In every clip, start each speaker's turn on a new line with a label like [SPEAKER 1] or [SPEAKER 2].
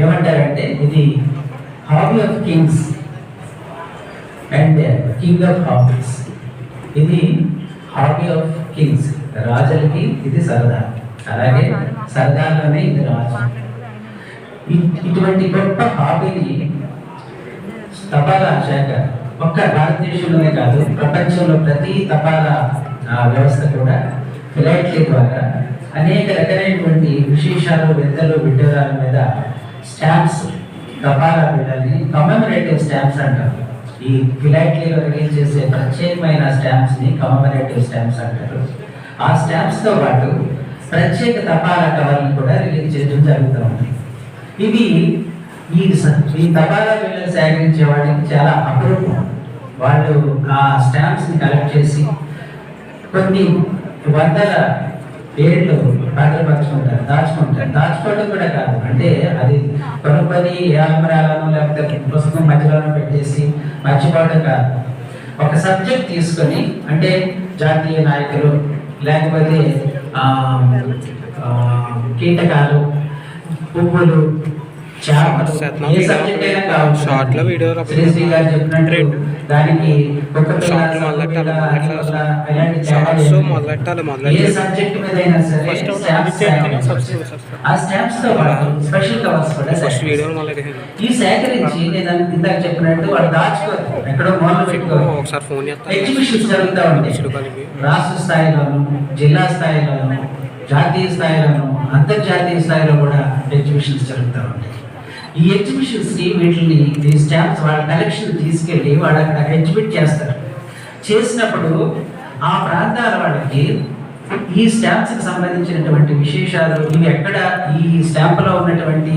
[SPEAKER 1] ఏమంటారంటే ఇది hobby of Kings and king of hobbies. ఇది హాబీ ఆఫ్ కింగ్స్, రాజులకి ఇది సరదా, అలాగే సరదాలోనే ఇది రాజు. ఇటువంటి గొప్ప హాబీని తపాలా శాఖ ఒక్క భారతదేశంలోనే కాదు, ప్రపంచంలో ప్రతి తపాలా వ్యవస్థ కూడా ఫిలైట్లీ ద్వారా అనేక రకాలైనటువంటి విశేషాలు, వింతలు, విడ్డూరాల మీద స్టాంప్స్, తపాలా బిళ్ళని కమెమరేటివ్ స్టాంప్స్ అంటారు. ఈ ఫిలైట్లీలో రిలీజ్ చేసే ప్రత్యేకమైన స్టాంప్స్ని కమెమరేటివ్ స్టాంప్స్ అంటారు. ఆ స్టాంప్స్తో పాటు ప్రత్యేక తపాలా కవర్లను కూడా రిలీజ్ చేయడం జరుగుతూ ఉంది. ఇవి ఈ తపాలా బిళ్ళలు సేకరించే వాటికి చాలా అపరూపం. వాళ్ళు ఆ స్టాంప్స్ని కలెక్ట్ చేసి కొన్ని వందల ఏళ్ళు భద్రపరుచుకుంటారు, దాచుకోవడం కూడా కాదు, అంటే అది కొనుక్కొని ఆల్మరాలను లేకపోతే పుస్తకం మధ్యలోనూ పెట్టేసి మర్చిపోవడం కాదు. ఒక సబ్జెక్ట్ తీసుకొని, అంటే జాతీయ నాయకులు లేకపోతే కీటకాలు, పువ్వులు, చేపలు, ఏ సబ్జెక్ట్ అయినా కావచ్చు. శ్రీ గారు చెప్పినట్టు దానికి ఏ సబ్జెక్ట్ మీద అయినా సరే ఆ స్టాంప్స్ తో పాటు స్పెషల్ కవర్స్ కూడా ఈ సేకరించి నేను ఇందాక చెప్పినట్టు వాళ్ళు దాచుకోరు, ఎక్కడో మూలలో పెట్టుకోరు. ఎగ్జిబిషన్స్ జరుగుతూ ఉంటాయి, రాష్ట్ర స్థాయిలోను, జిల్లా స్థాయిలోను, జాతీయ స్థాయిలోను, అంతర్జాతీయ స్థాయిలో కూడా ఎగ్జిబిషన్స్ జరుగుతూ ఉంటాయి. ఈ ఎగ్జిబిషన్స్ వీటిని ఈ స్టాంప్స్ వాళ్ళ కలెక్షన్ తీసుకెళ్ళి వాళ్ళు అక్కడ ఎగ్జిబిట్ చేస్తారు. చేసినప్పుడు ఆ ప్రాంతాల వాళ్ళకి ఈ స్టాంప్స్కి సంబంధించినటువంటి విశేషాలు, ఇవి ఎక్కడ ఈ స్టాంపులో ఉన్నటువంటి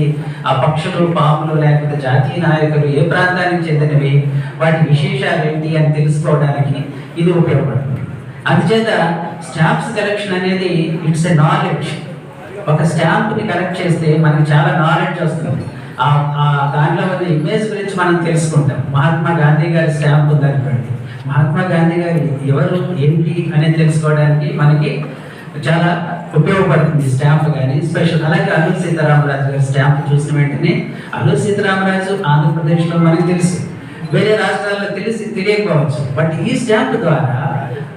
[SPEAKER 1] ఆ పక్షులు, పాములు లేకపోతే జాతీయ నాయకులు ఏ ప్రాంతానికి చెందినవి, వాటి విశేషాలు ఏంటి అని తెలుసుకోవడానికి ఇది ఉపయోగపడుతుంది. అందుచేత స్టాంప్స్ కలెక్షన్ అనేది ఇట్స్ ఎ నాలెడ్జ్. ఒక స్టాంప్ని కలెక్ట్ చేస్తే మనకి చాలా నాలెడ్జ్ వస్తుంది. దాంట్లో ఉన్న ఇమేజ్ గురించి మనం తెలుసుకుంటాం. మహాత్మా గాంధీ గారి స్టాంప్ ఉందనుకోండి, మహాత్మా గాంధీ గారు ఎవరు ఏంటి అనేది తెలుసుకోవడానికి మనకి చాలా ఉపయోగపడుతుంది స్టాంప్ కానీ స్పెషల్. అలాగే అల్లూరి సీతారామరాజు గారి స్టాంప్ చూసిన వెంటనే అల్లూరి సీతారామరాజు ఆంధ్రప్రదేశ్లో మనకు తెలుసు, వేరే రాష్ట్రాల్లో తెలియకపోవచ్చు. బట్ ఈ స్టాంప్ ద్వారా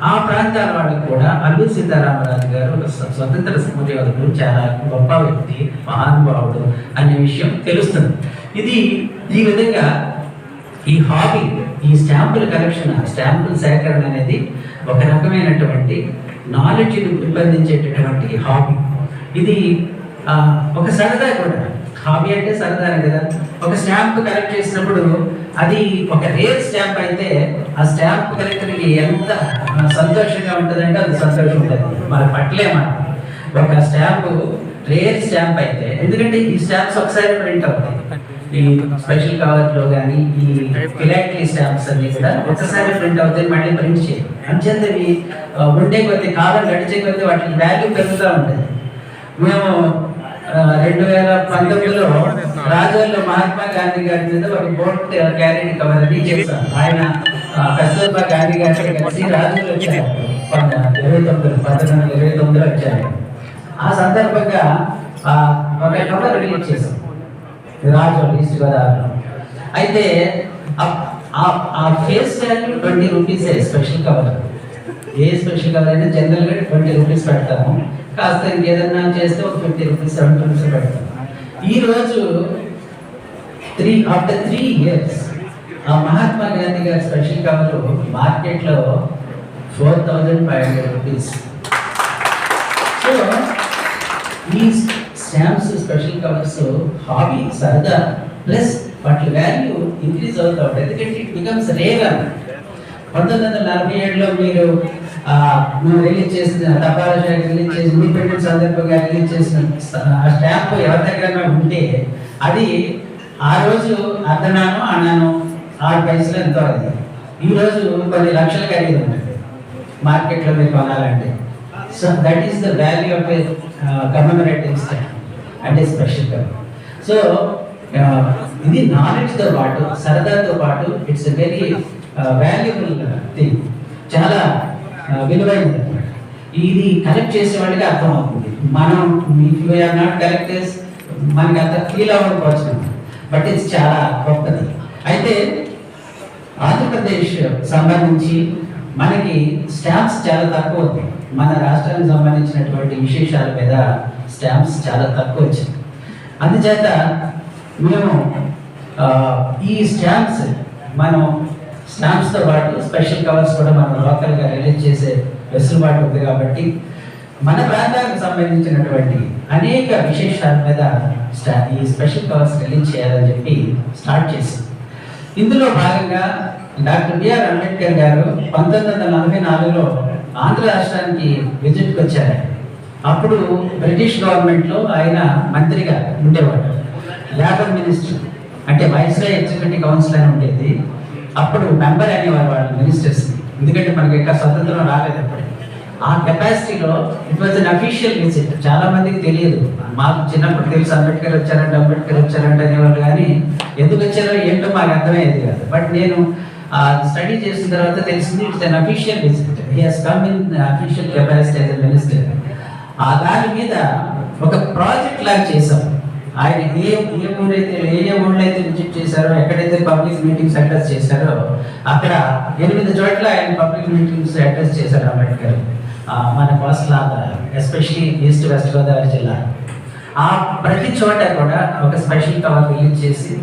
[SPEAKER 1] ఆ ప్రాంతాల వాళ్ళకి కూడా అల్లూరి సీతారామరాజు గారు ఒక స్వతంత్ర సమరయోధుడు, చాలా గొప్ప వ్యక్తి, మహానుభావుడు అనే విషయం తెలుస్తుంది. ఇది ఈ విధంగా ఈ హాబీ, ఈ స్టాంపుల కలెక్షన్, స్టాంపుల సేకరణ అనేది ఒక రకమైనటువంటి నాలెడ్జ్ని పెంపొందించేటటువంటి హాబీ. ఇది ఒక సరదా కూడా. హాబీ అంటే సరదానే కదా. ఒక స్టాంప్ కలెక్ట్ చేసినప్పుడు అది ఒక రేర్ స్టాంప్ అయితే ఆ స్టాంప్ కలెక్టర్కి ఎంత సంతోషంగా ఉంటుందంటే అది సంతోషం ఉంటుంది, మన పట్లేమాట. ఒక స్టాంప్ రేర్ స్టాంప్ అయితే, ఎందుకంటే ఈ స్టాంప్స్ ఒకసారి ప్రింట్ అవుతాయి, ఈ స్పెషల్ కవర్లో కానీ ఈ ఫిలాటరీ స్టాంప్స్ అన్ని కూడా ఒకసారి ప్రింట్ అవుతాయి, మళ్ళీ ప్రింట్ చేయాలి. అంచేతవి ఉండే కొద్ది, కాలం గడిచే కొద్ది వాటికి వాల్యూ పెరుగుతూ ఉంటుంది. మేము 2019లో రాజోల్లో మహాత్మా గాంధీ గారి మీద ఒక బోట్ క్యారీ కవర్ అని చేశాం. ఆయన కస్తూర్బా గాంధీ గారి కలిసి రాజులు వచ్చారు 1929లో వచ్చారు. ఆ సందర్భంగా ఒక కవర్ రిలీజ్ చేశాం రాజోల్, ఈస్ట్ గోదావరిలో. అయితే ఆ ఫేస్ వాల్యూ 20 రూపీసే స్పెషల్ కవర్. ఏ స్పెషల్ కవర్ అయినా జనరల్గా 20 రూపీస్ పెడతాము, కాస్త ఇంకేదన్నా చేస్తే ఒక 50 రూపీస్ 70 రూపీస్ పెడతాం. ఈరోజు ఆఫ్టర్ 3 years ఆ మహాత్మా గాంధీ గారి స్పెషల్ కవర్ మార్కెట్లో 4500 రూపీస్. సో ఈ స్టాంప్స్, స్పెషల్ కవర్స్ హాబీ, సరదా, ప్లస్ వాటి వాల్యూ ఇంక్రీజ్ అవుతూ ఉంటుంది. ఎందుకంటే ఇట్ బికమ్స్ రేర్. 1947లో మీరు రిలీజ్ చేసిన తపాలా శాఖ రిలీజ్ చేసిన ఇండిపెండెన్స్ సందర్భంగా రిలీజ్ చేసిన ఆ స్టాంప్ ఎవరి దగ్గర ఉంటే అది ఆ రోజు అర్ధనాను అన్నాను 6 పైసలు ఎంతో. అది ఈరోజు కొన్ని లక్షల ఖరీదు ఉంటుంది మార్కెట్లో మీరు కొనాలంటే. So that is the value of a commemorative stamp అంటే స్పెషల్ కవర్. సో ఇది నాలెడ్జ్తో పాటు, సరదాతో పాటు it's a very valuable thing, చాలా విలువైనది. ఇది కలెక్ట్ చేసే వాళ్ళకి అర్థమవుతుంది. మనం if you are not collectors, మనకి అంత ఫీల్ అవ్వకపోవచ్చు, బట్ ఇది చాలా గొప్పది. అయితే ఆంధ్రప్రదేశ్ సంబంధించి మనకి స్టాంప్స్ చాలా తక్కువ ఉంది. మన రాష్ట్రానికి సంబంధించినటువంటి విశేషాల మీద స్టాంప్స్ చాలా తక్కువ వచ్చింది. అందుచేత మేము ఈ స్టాంప్స్ మనం స్టాంప్స్తో పాటు స్పెషల్ కవర్స్ కూడా మనం లోకల్గా రిలీజ్ చేసే వెసులుబాటు ఉంది. కాబట్టి మన ప్రాంతానికి సంబంధించినటువంటి అనేక విశేషాల మీద ఈ స్పెషల్ కవర్స్ రిలీజ్ చేయాలని చెప్పి స్టార్ట్ చేసింది. ఇందులో భాగంగా డాక్టర్ బిఆర్ అంబేద్కర్ గారు 1944లో ఆంధ్ర రాష్ట్రానికి విజిట్కి వచ్చారు. అప్పుడు బ్రిటిష్ గవర్నమెంట్లో ఆయన మంత్రిగా ఉండేవాడు. లేబర్ మినిస్టర్ అంటే వైస్రాయ్ ఎగ్జిక్యూటివ్ కౌన్సిల్ అని ఉండేది. అప్పుడు మెంబర్ అనేవారు వాళ్ళు మినిస్టర్స్ని, ఎందుకంటే మనకి ఇంకా స్వతంత్రం రాలేదు అప్పుడు. ఆ కెపాసిటీలో it was unofficial visit. చాలా మందికి తెలియదు, మాకు చిన్నప్పుడు తెలుసు అంబేద్కర్ వచ్చారంటే అనేవాళ్ళు, కానీ ఎందుకు వచ్చారో ఏంటో మాకు అర్థమయ్యేది కాదు. బట్ నేను స్టడీ చేసిన తర్వాత తెలిసింది it's an official visit. He has come in official capacity as a minister. ఆ దాని మీద ఒక ప్రాజెక్ట్ లాగా చేశాం. ఆయన ఏ ఊళ్ళో అయితే విజిట్ చేశారో, ఎక్కడైతే పబ్లిక్ మీటింగ్స్ అడ్రస్ చేశారో అక్కడ 8 చోట్ల ఆయన పబ్లిక్ మీటింగ్స్ అడ్రస్ చేశారు అంబేద్కర్. మన coastal Andhra, especially east west Godavari జిల్లా, ఆ ప్రతి చోట కూడా ఒక స్పెషల్ కవర్ రిలీజ్ చేసి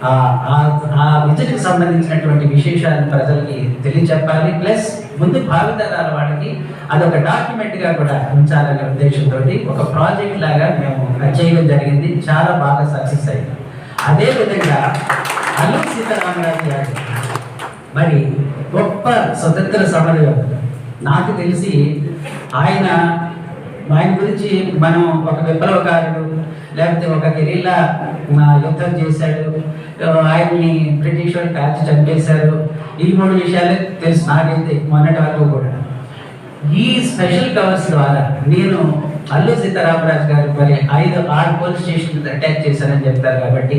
[SPEAKER 1] ఆ విజిట్కి సంబంధించినటువంటి విశేషాలను ప్రజలకి తెలియచెప్పాలి. ప్లస్ ముందు భావితరాల వాళ్ళకి అదొక డాక్యుమెంట్గా కూడా ఉంచాలనే ఉద్దేశంతో ఒక ప్రాజెక్ట్ లాగా మేము చేయడం జరిగింది. చాలా బాగా సక్సెస్ అయింది. అదేవిధంగా అల్లూరి సీతారామరాజు గారు మరి గొప్ప స్వతంత్ర సమరయోధుడు. నాకు తెలిసి ఆయన గురించి మనం ఒక విప్లవకారుడు, లేకపోతే ఒక గెరిల్లా యుద్ధం చేశాడు, ఆయన్ని బ్రిటిష్ వాళ్ళు కాల్చి చంపేశారు, ఈ 3 విషయాలే తెలుసు నాకైతే మొన్నటి వరకు కూడా. ఈ స్పెషల్ కవర్స్ ద్వారా నేను అల్లూరి సీతారామరాజు గారు మరి 6 పోలీస్ స్టేషన్స్ అటాక్ చేశారని చెప్తారు. కాబట్టి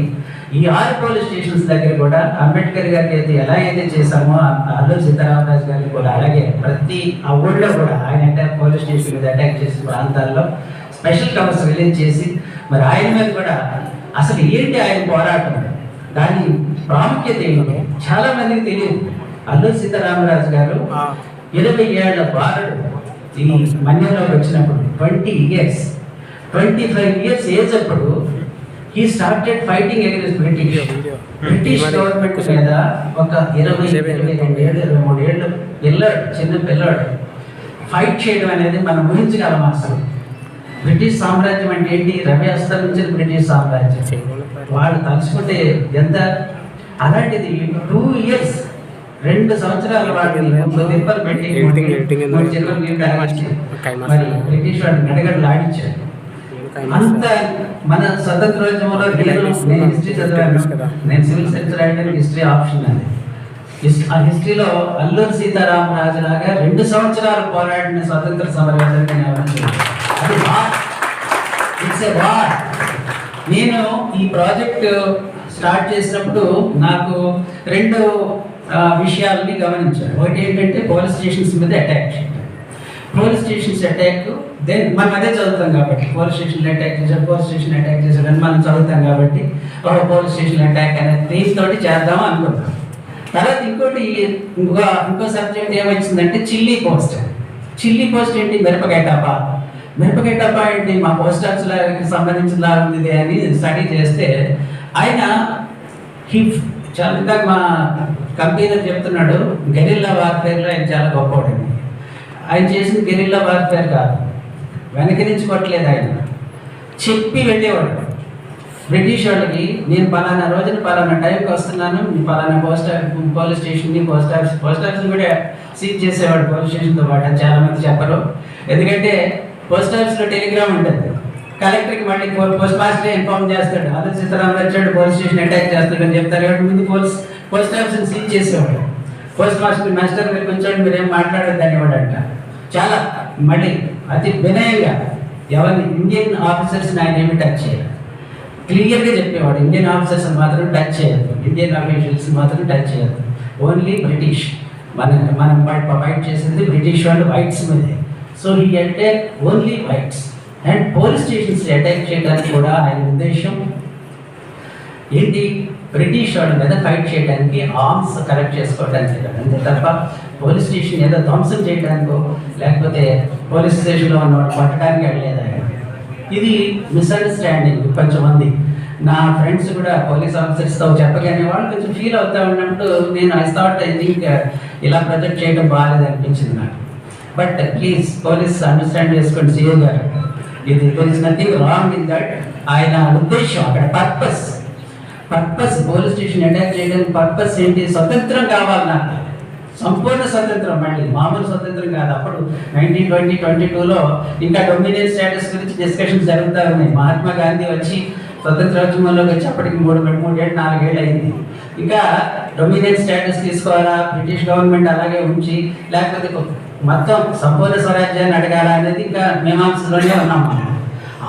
[SPEAKER 1] ఈ 6 పోలీస్ స్టేషన్స్ దగ్గర కూడా అంబేద్కర్ గారికి అయితే ఎలా అయితే చేశామో అల్లూరి సీతారామరాజు గారికి కూడా అలాగే ప్రతి ఆ ఊళ్ళో కూడా ఆయన పోలీస్ స్టేషన్ మీద అటాక్ చేసిన ప్రాంతాల్లో స్పెషల్ కవర్స్ రిలీజ్ చేసి మరి ఆయన మీద కూడా అసలు ఏంటి ఆయన పోరాటం, దాని ప్రాముఖ్యత ఏమిటి చాలా మందికి తెలియదు. అల్లూరి సీతారామరాజు గారు 20 ఏళ్ల బాలుడు ఈ మన్యంలోకి వచ్చినప్పుడు 25 ఇయర్స్ ఏజ్ అప్పుడు he started fighting against British government మీద. ఒక 22 ఏళ్ళు 23 ఏళ్ళు పిల్లాడు, చిన్న పిల్లాడు ఫైట్ చేయడం అనేది మనం ఊహించగలం. అసలు బ్రిటిష్ సామ్రాజ్యం అంటే ఏంటి, రవి అస్తమించిన బ్రిటిష్ సామ్రాజ్యం. వాళ్ళు తలుచుకుంటే ఎంత, అలాంటిది 2 ఇయర్స్ 2 సంవత్సరాలు వాటిని తిప్పలు పెట్టి మరి బ్రిటిష్ వాడిని గడగడలు ఆడించారు. అంత మన స్వతంత్రోద్యమంలో నేను హిస్టరీ చదివాను, నేను సివిల్ సైన్స్ రాయడానికి హిస్టరీ ఆప్షన్ అది. ఆ హిస్టరీలో అల్లూరి సీతారామరాజు లాగా 2 సంవత్సరాలు పోరాడిన స్వతంత్ర సమరయోధుడిని అది ఇట్స్ ఏ వార్. నేను ఈ ప్రాజెక్ట్ స్టార్ట్ చేసినప్పుడు నాకు 2 విషయాలని గమనించాను. ఒకటి ఏంటంటే పోలీస్ స్టేషన్స్ మీద అటాక్ చేయడం. పోలీస్ స్టేషన్స్ అటాక్ దెన్ మనం అదే చదువుతాం కాబట్టి పోలీస్ స్టేషన్ అటాక్ చేశాడని మనం చదువుతాం కాబట్టి పోలీస్ స్టేషన్ అటాక్ అనేది దీంతో చేద్దాం అనుకుంటాం. తర్వాత ఇంకో సబ్జెక్ట్ ఏమొచ్చిందంటే చిల్లీ పోస్ట్ ఏంటి, మిరపకాయ టపా ఏంటి, మా పోస్ట్ ఆఫీస్కి సంబంధించిన ఉంది అని స్టడీ చేస్తే ఆయన చాలా మా కంపెనీలో చెప్తున్నాడు గెరిల్లా వార్ఫేర్లో ఆయన చాలా గొప్పవాడని. ఆయన చేసిన గెరిల్లా వార్ఫేర్ కాదు, వెనక నుంచి కొట్టలేదు, ఆయన చెప్పి వెళ్ళేవాడు బ్రిటిష్ వాళ్ళకి. నేను పలానా రోజున పలానా టైంకి వస్తున్నాను, పలానా పోలీస్ స్టేషన్ని పోస్ట్ ఆఫీస్ కూడా సీజ్ చేసేవాడు పోలీస్ స్టేషన్తో పాటు. చాలా మంది చెప్పరు, ఎందుకంటే పోస్ట్ ఆఫీస్లో టెలిగ్రామ్ ఉంటుంది, కలెక్టర్కి మళ్ళీ పోస్ట్ మాస్టర్ ఇన్ఫార్మ్ చేస్తాడు, అల్లూరి సీతారామరాజు వచ్చాడు పోలీస్ స్టేషన్ అటాక్ చేస్తాడు అని చెప్తారు. కాబట్టి ముందు పోస్ట్ ఆఫీస్ని సీజ్ చేసేవాడు. పోస్ట్ మాస్టర్ మీరు కొంచెం మీరేం మాట్లాడద్దు అనేవాడు అంట. చాలా మళ్ళీ అతి వినయంగా ఎవరిని ఇండియన్ ఆఫీసర్స్ని ఆయన ఏమి టచ్ చేయాలి క్లియర్గా చెప్పేవాడు. ఇండియన్ ఆఫీసర్స్ మాత్రం టచ్ చేయద్దు, ఇండియన్ అఫీషియల్స్ మాత్రం టచ్ చేయద్దు, ఓన్లీ బ్రిటిష్. మనం ఫైట్ చేసింది బ్రిటిష్ వాళ్ళు వైట్స్ మీదే. So he attack only whites. And police stations attack చేయడానికి కూడా ఆయన ఉద్దేశం ఏంటి, బ్రిటిష్ వాళ్ళ మీద ఫైట్ చేయడానికి, ఆర్మ్స్ కలెక్ట్ చేసుకోవడానికి, అంతే తప్ప పోలీస్ స్టేషన్ ఏదో ధ్వంసం చేయడానికో లేకపోతే పోలీస్ స్టేషన్లో ఉన్న పట్టడానికి వెళ్ళలేదు ఆయన. ఇది మిస్అండర్స్టాండింగ్ కొంచెమంది. నా ఫ్రెండ్స్ కూడా పోలీస్ ఆఫీసర్స్తో చెప్పగానే వాళ్ళు కొంచెం ఫీల్ అవుతా ఉన్నప్పుడు నేను ఐ థింక్ ఇలా ప్రొజెక్ట్ చేయడం బాగాలేదు అనిపించింది నాకు. బట్ ప్లీజ్ పోలీస్ అండర్స్టాండ్ చేసుకోండి సీఏ గారు, ఇది there is nothing wrong in that. ఆయన ఉద్దేశం అక్కడ పర్పస్ పోలీస్ స్టేషన్ అటాక్ చేయడానికి పర్పస్ ఏంటి, స్వతంత్రం కావాలి నాకు, సంపూర్ణ స్వతంత్రం, మళ్ళీ మామూలు స్వతంత్రం కాదు. అప్పుడు 1922లో ఇంకా డొమినియన్ స్టేటస్ గురించి డిస్కషన్స్ జరుగుతూ ఉన్నాయి. మహాత్మా గాంధీ వచ్చి స్వతంత్రోద్యమంలోకి వచ్చి అప్పటికి 4 ఏళ్ళు అయింది. ఇంకా డొమినియన్ స్టేటస్ తీసుకోవాలా, బ్రిటిష్ గవర్నమెంట్ అలాగే ఉంచి, లేకపోతే మొత్తం సంపూర్ణ స్వరాజ్యాన్ని అడగాల అనేది ఇంకా మీమాంసలోనే ఉన్నాం మనం.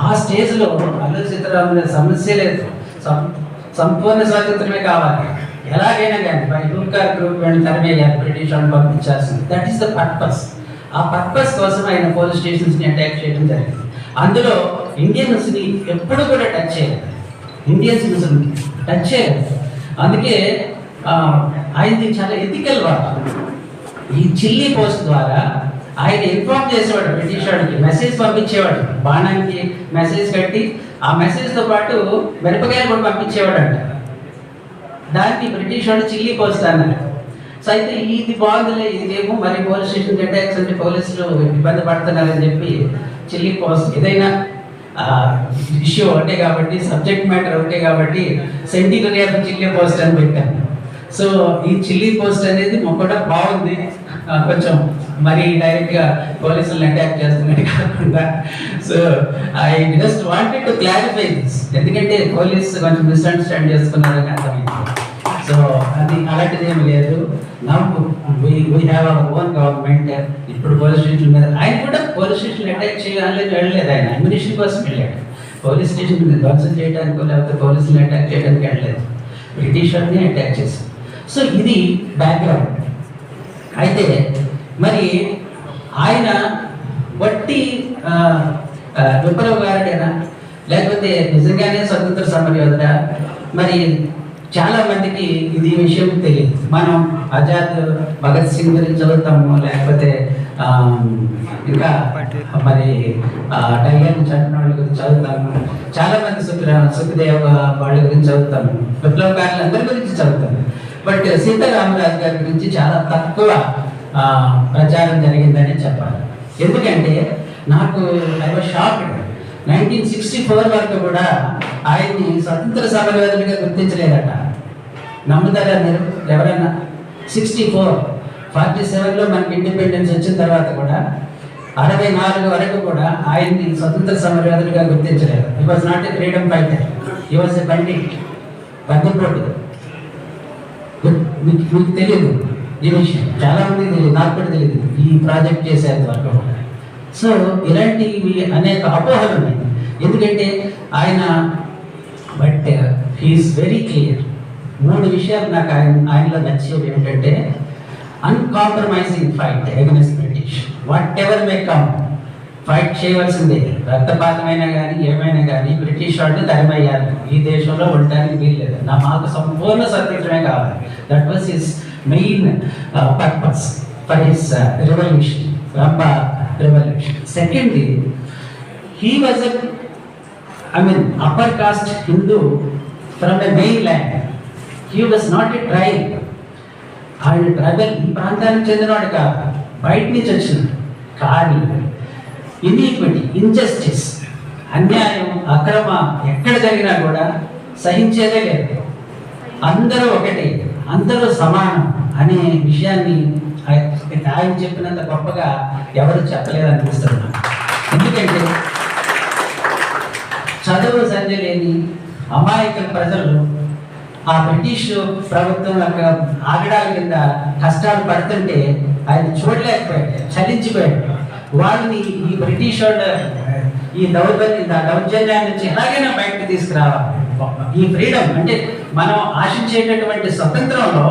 [SPEAKER 1] ఆ స్టేజ్లో అల్లూరి సీతారామరాజు సమస్య లేదు, సంపూర్ణ స్వాతంత్రమే కావాలి, ఎలాగైనా కానీ బై హూకార్ గ్రూప్ తరిమేయాలి, బ్రిటిష్ వాళ్ళని పంపించాల్సింది. That is the purpose. ఆ పర్పస్ కోసం ఆయన పోలీస్ స్టేషన్స్ని అటాక్ చేయడం జరిగింది. అందులో ఇండియన్స్ని ఎప్పుడు కూడా టచ్ చేయలేదు, టచ్ చేయలేదు. అందుకే ఆయనది చాలా ఎథికల్ వర్క్. ఈ చిల్లీ పోస్ట్ ద్వారా ఆయన ఇన్ఫార్మ్ చేసేవాడు బ్రిటిష్ వాడికి, మెసేజ్ పంపించేవాడు, బాణానికి మెసేజ్ కట్టి ఆ మెసేజ్తో పాటు మిరపకాయలు కూడా పంపించేవాడు అంట. దానికి బ్రిటిష్ వాడు చిల్లీ పోస్ట్ అన్నారు. సో అయితే ఇది బాగుందిలే, ఇదేమో మరి పోలీస్ స్టేషన్ అటాక్స్ అంటే పోలీసులు ఇబ్బంది పడుతున్నారని చెప్పి చిల్లీ పోస్ట్, ఏదైనా ఇష్యూ ఒకటే కాబట్టి, సబ్జెక్ట్ మ్యాటర్ ఒకటే కాబట్టి సెంటినరీ ఆఫ్ చిల్లీ పోస్ట్ అని పెట్టాను. సో ఈ చిల్లీ పోస్ట్ అనేది కూడా బాగుంది, కొంచెం మరి డైరెక్ట్గా పోలీసులను అటాక్ చేస్తున్నట్టు కాకుండా. So I just wanted to clarify this, ఎందుకంటే పోలీస్ కొంచెం మిస్అండర్స్టాండ్ చేసుకున్నారని అర్థమైంది. సో అది అలాంటిది ఏమి లేదు. Now we have our own government. ఇప్పుడు పోలీస్ స్టేషన్ మీద ఆయన కూడా పోలీస్ స్టేషన్ అటాక్ చేయాలని వెళ్ళలేదు, ఆయన అమ్యునిషన్ కోసం వెళ్ళాడు. పోలీస్ స్టేషన్ మీద ధ్వంసం చేయడానికో లేకపోతే పోలీసులను అటాక్ చేయడానికి వెళ్ళలేదు, బ్రిటిష్ వారిని అటాక్ చేశారు. సో ఇది బ్యాక్గ్రౌండ్. అయితే మరి ఆయన వట్టి విప్లవ గారుడేనా లేకపోతే నిజంగానే స్వతంత్ర సమరయోధుడా? మరి చాలా మందికి ఇది విషయం తెలియదు. మనం ఆజాద్ భగత్ సింగ్ గురించి చదువుతాము, లేకపోతే ఇంకా మరి టైగర్ చంపిన వాళ్ళ గురించి చదువుతాము, చాలా మంది సుఖదేవ్ వాళ్ళ గురించి చదువుతాము, విప్లవకారులు అందరి గురించి చదువుతాము. బట్ సీతారామరాజు గారి గురించి చాలా తక్కువ ప్రచారం జరిగిందని చెప్పాలి. ఎందుకంటే నాకు ఐ వాజ్ షాక్డ్. 1964 వరకు కూడా ఆయన్ని స్వతంత్ర సమరయోధుడిగా గుర్తించలేదట. నమ్ముతారా మీరు ఎవరైనా? 47లో మనకి ఇండిపెండెన్స్ వచ్చిన తర్వాత కూడా 64 వరకు కూడా ఆయన్ని స్వతంత్ర సమరయోధుడిగా గుర్తించలేదు. He was not a freedom fighter, he was a బందిపోటు. మీకు తెలియదు ఈ విషయం, చాలా మందికి తెలియదు, నాకు కూడా తెలియదు ఈ ప్రాజెక్ట్ చేసేంత వరకు. సో ఇలాంటివి అనేక అపోహలు ఉన్నాయి. ఎందుకంటే ఆయన బట్ హీఈస్ వెరీ క్లియర్. 3 విషయాలు నాకు ఆయనలో నచ్చేవి ఏమిటంటే, uncompromising fight against British, whatever may come, fight చేయవలసిందే, రక్తపాతమైనా కానీ ఏమైనా కానీ బ్రిటిష్ వాళ్ళని తరిమేయాలి, ఈ దేశంలో ఉండడానికి వీల్లేదు, నా మాకు సంపూర్ణ స్వతంత్రమే కావాలి. That was his main purpose for his revolution, Rambha revolution. Secondly, he was upper caste Hindu from a mainland. He was not a tribe. ఆయన ట్రైబల్ ఈ ప్రాంతానికి చెందినవాడు కాదు, బయట నుంచి వచ్చిన. కానీ ఇన్ఈక్విటీ, ఇంజస్టిస్, అన్యాయం, అక్రమ ఎక్కడ జరిగినా కూడా సహించేదే లేదు. అందరూ ఒకటే, అందరూ సమానం అనే విషయాన్ని ఆయన చెప్పినంత గొప్పగా ఎవరు చెప్పలేదనిపిస్తుంది. ఎందుకంటే చదువు సంధ్య లేని అమాయక ప్రజలు ఆ బ్రిటిష్ ప్రభుత్వం యొక్క ఆగడాల కింద కష్టాలు పడుతుంటే ఆయన చూడలేకపోయాడు, చలించిపోయాడు. వాళ్ళని ఈ బ్రిటిష్ వాళ్ళ ఈ దౌర్జన్యాన్ని నుంచి ఎలాగైనా బయటకు తీసుకురావాలి. ఈ ఫ్రీడమ్ అంటే మనం ఆశించేటటువంటి స్వతంత్రంలో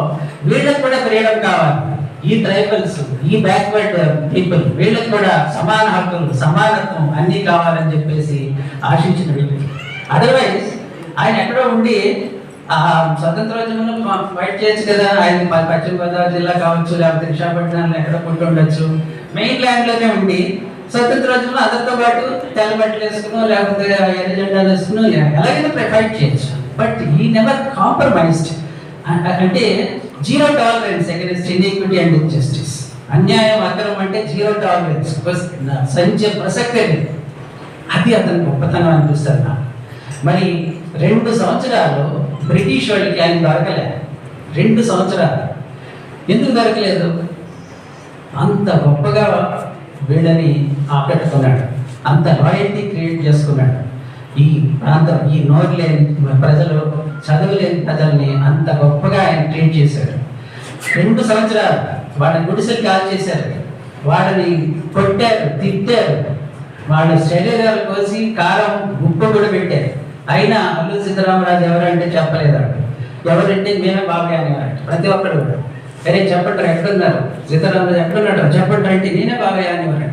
[SPEAKER 1] వీళ్ళకి కూడా ఫ్రీడమ్ కావాలి. ఈ ట్రైబల్స్, ఈ బ్యాక్వర్డ్ పీపుల్, వీళ్ళకి కూడా సమాన హక్కులు, సమానత్వం అన్నీ కావాలని చెప్పేసి ఆశించిన వ్యక్తి. అదర్వైజ్ ఆయన ఎక్కడో ఉండి స్వతంత్రోద్యమంలో ఫైట్ చేయొచ్చు కదా. ఆయన పశ్చిమ గోదావరి జిల్లా కావచ్చు, లేకపోతే విశాఖపట్నంలో ఎక్కడో పుట్టి ఉండొచ్చు. మెయిన్ ల్యాండ్లోనే ఉండి స్వతంత్రోద్యమంలో అందరితో పాటు తెల్ల బట్టలు వేసుకునో లేకపోతే ఎర్ర జెండాలు వేసుకునో ఎలాగైనా ఫైట్ చేయొచ్చు. బట్ ఈ నెవర్ కాంప్రమైజ్డ్. అంటే zero tolerance against iniquity and injustice. అన్యాయం, అక్రమం అంటే జీరో టాలరెన్స్, సంచే ప్రసక్తే లేదు. అది అతని గొప్పతనం అనిపిస్తుంది నాకు. మరి 2 సంవత్సరాలు బ్రిటిష్ వాళ్ళకి ఆయన దొరకలేదు. 2 సంవత్సరాలు ఎందుకు దొరకలేదు? అంత గొప్పగా వీళ్ళని ఆకట్టుకున్నాడు, అంత లాయల్టీ క్రియేట్ చేసుకున్నాడు. ఈ ప్రాంతం, ఈ నోరు లేని ప్రజలు, చదువులేని ప్రజల్ని అంత గొప్పగా ఆయన ట్రీట్ చేశాడు. 2 సంవత్సరాలు వాళ్ళని గుడిసెలు కాల్ చేశారు, వాళ్ళని కొట్టారు, తిట్టారు, వాళ్ళ శరీరాలు కోసి కారం, ఉప్పు కూడా పెట్టారు. అయినా అల్లూరి సీతారామరాజు ఎవరంటే చెప్పలేదాడు. ఎవరంటే మేమే బాబాయ్ అనేవాడు ప్రతి ఒక్కడు కూడా. అరే చెప్పండి ఎక్కడున్నారు, సీతారామరాజు ఎక్కడున్నాడు చెప్పండి అంటే నేనే బాబాయ్ అనేవాడు.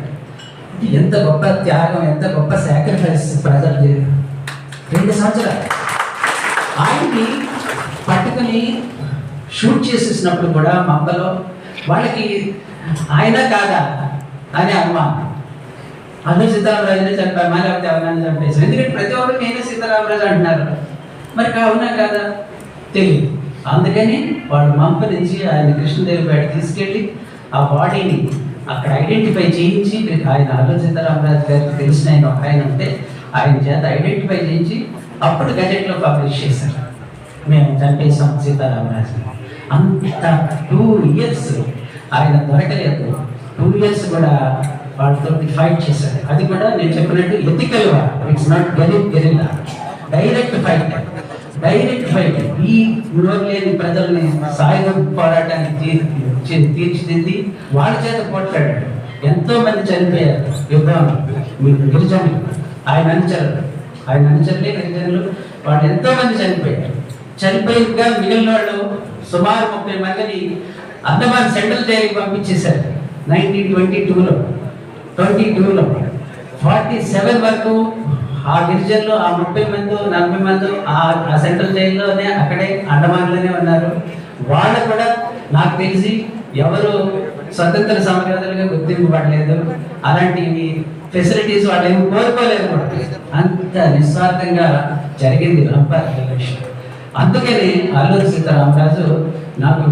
[SPEAKER 1] ఎంత గొప్ప త్యాగం, ఎంత గొప్ప సాక్రిఫైస్ ప్రజలు చేయరు. 2 సంవత్సరాలు ఆయన్ని పట్టుకుని షూట్ చేసేసినప్పుడు కూడా మందలో వాళ్ళకి ఆయన కాదా అని అనుమానం. అందరూ సీతారామరాజునే చంపారు, మా లేకపోతే ఎవరైనా చంపేసి. ఎందుకంటే ప్రతి ఒక్కరు నేనే సీతారామరాజు అంటున్నారు. మరి కావునా కాదా తెలియదు. అందుకని వాళ్ళు మంప నుంచి ఆయన కృష్ణదేవిపేట తీసుకెళ్ళి ఆ బాడీని అక్కడ ఐడెంటిఫై చేయించి, ఆయన అల్లూరి సీతారామరాజు గారికి తెలిసిన ఆయన ఒక ఆయన ఉంటే ఆయన చేత ఐడెంటిఫై చేయించి అప్పుడు గజెట్లో పబ్లిష్ చేశారు, మేము చంపేసాం సీతారామరాజు. అంత 2 ఇయర్స్ ఆయన దొరకలేదు. 2 ఇయర్స్ కూడా వాళ్ళతో ఫైట్ చేశారు. అది కూడా నేను చెప్పినట్టు ethical war, it's not guerrilla, direct fight. ఈ నోరు లేని ప్రజల్ని సాయుధ పోరాటానికి తీర్చిదిద్ది వాళ్ళ చేత పోట్లాడాడు. ఎంతో మంది చనిపోయారు యుద్ధం. గిరిజనులు, ఆయన అనుచరులే గిరిజనులు, వాళ్ళు ఎంతో మంది చనిపోయారు. చనిపోయిగా మిగిలిన వాళ్ళు సుమారు 30 మందిని అండమాన్ సెంట్రల్ జైలుకి పంపించేశారు 1922లో. 47 వరకు ఆ గిరిజనులు, ఆ 30 మంది 40 మంది ఆ సెంట్రల్ జైల్లోనే, అక్కడే అండమాన్లోనే ఉన్నారు. వాళ్ళు కూడా నాకు తెలిసి ఎవరు స్వతంత్ర సమరయోధులుగా గుర్తింపబడలేదు. అలాంటివి ఫెసిలిటీస్ వాళ్ళు ఏమి కోరుకోలేదు కూడా. అంత నిస్వార్థంగా జరిగింది రంపార్ ఎలక్షన్. అందుకని అల్లూరి సీతారామరాజు నాకు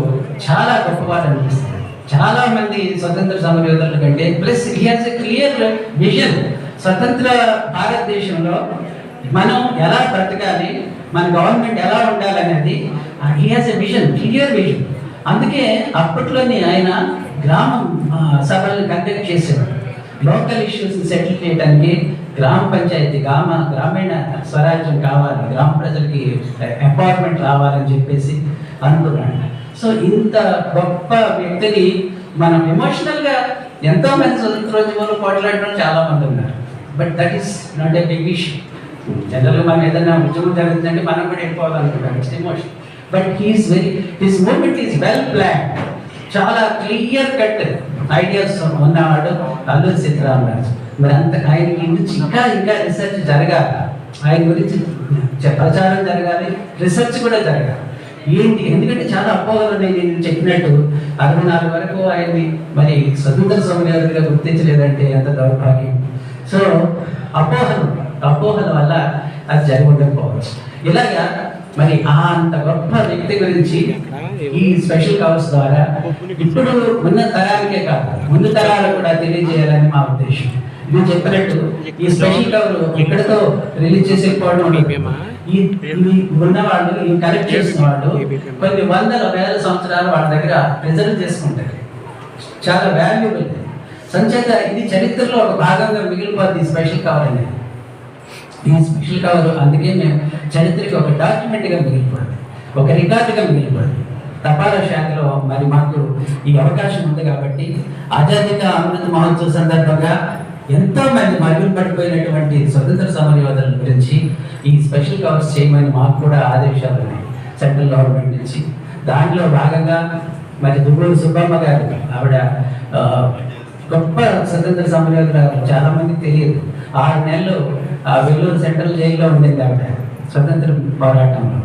[SPEAKER 1] చాలా గొప్పవాడు అనిపిస్తుంది. చాలా మంది స్వతంత్ర సమరయోధుల కంటే plus he has a clear vision. స్వతంత్ర భారతదేశంలో మనం ఎలా బ్రతకాలి, మన గవర్నమెంట్ ఎలా ఉండాలనేది he has a vision, clear vision. అందుకే అప్పట్లోనే ఆయన గ్రామం సభలను కండక్ట్ చేసేవాడు. లోకల్ ఇష్యూస్ సెటిల్ చేయడానికి గ్రామ పంచాయతీ, గ్రామీణ స్వరాజ్యం కావాలి, గ్రామ ప్రజలకి ఎంపవర్మెంట్ రావాలని చెప్పేసి అనుకున్నాడు. సో ఇంత గొప్ప వ్యక్తిని మనం ఎమోషనల్గా ఎంతో మంది స్వతంత్రోద్యమంలో పోట్లాడడం చాలా మంది ఉన్నారు. But that is not a big issue. జనరల్గా మనం ఏదైనా ఉద్యమం జరుగుతుందంటే మనం కూడా వెళ్ళిపోవాలనుకుంటాం, it's emotion. But his movement is well plan. చాలా క్లియర్ కట్ ఐడియాస్ ఉన్నవాడు అల్లూరి సీతారామరాజు. మరి అంత ఆయనకి ఇంకా రీసెర్చ్ జరగాలి, ఆయన గురించి ప్రచారం జరగాలి, రీసెర్చ్ కూడా జరగాలి. ఏంటి, ఎందుకంటే చాలా అపోహలు ఉన్నాయి. నేను చెప్పినట్టు 64 వరకు ఆయన్ని మరి స్వతంత్ర సమరయోధుడిగా గుర్తించలేదంటే ఎంత దౌర్భాగ్యం. సో అపోహల వల్ల అది జరిగి ఉండకపోవచ్చు. ఇలాగా మరి అంత గొప్ప వ్యక్తి గురించి ఈ స్పెషల్ కవర్స్ ద్వారా ఇప్పుడు ఉన్న తరానికే కాదు, ముందు తరాలు కూడా తెలియజేయాలని మా ఉద్దేశం. మీరు చెప్పినట్టు ఈ స్పెషల్ కవర్ ఇక్కడతో రిలీజ్ చేసేకపోవడం, ఈ ఉన్నవాళ్ళు, ఈ కలెక్ట్ చేసిన వాళ్ళు కొన్ని వందల వేల సంవత్సరాలు వాళ్ళ దగ్గర ప్రిజర్వ్ చేసుకుంటారు. చాలా వాల్యుబుల్. సంచేత ఇది చరిత్రలో ఒక భాగంగా మిగిలిపోద్ది ఈ స్పెషల్ కవర్ అనేది. ఈ స్పెషల్ కవర్ అందుకే మేము చరిత్రకి ఒక డాక్యుమెంట్గా మిగిలిపోయింది, ఒక రికార్డుగా మిగిలిపోయింది. తపాలా శాఖలో మరి మాకు ఈ అవకాశం ఉంది కాబట్టి ఆజాదీ కా అమృత మహోత్సవ సందర్భంగా ఎంతో మంది మరుగులు పడిపోయినటువంటి స్వతంత్ర సమరయోధుల గురించి ఈ స్పెషల్ కవర్స్ చేయమని మాకు కూడా ఆదేశాలు ఉన్నాయి సెంట్రల్ గవర్నమెంట్ నుంచి. దాంట్లో భాగంగా మరి దుబ్బూరు సుబ్బమ్మ గారు, ఆవిడ ఆ, గొప్ప స్వతంత్ర సమరయోధురాలు, చాలా మందికి తెలియదు. 6 నెలలు వెల్లూరు సెంట్రల్ జైల్లో ఉండింది ఆవిడ స్వతంత్ర పోరాటంలో.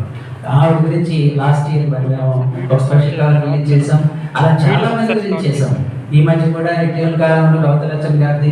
[SPEAKER 1] ఆవిడ గురించి లాస్ట్ ఇయర్ మరి మేము ఒక స్పెషల్ కవర్ రిలీజ్ చేసాం. అలా చాలా మంది గురించి చేసాం. ఈ మధ్య కూడా ఇటీవల కాలంలో గౌతలక్ష్మి గారిది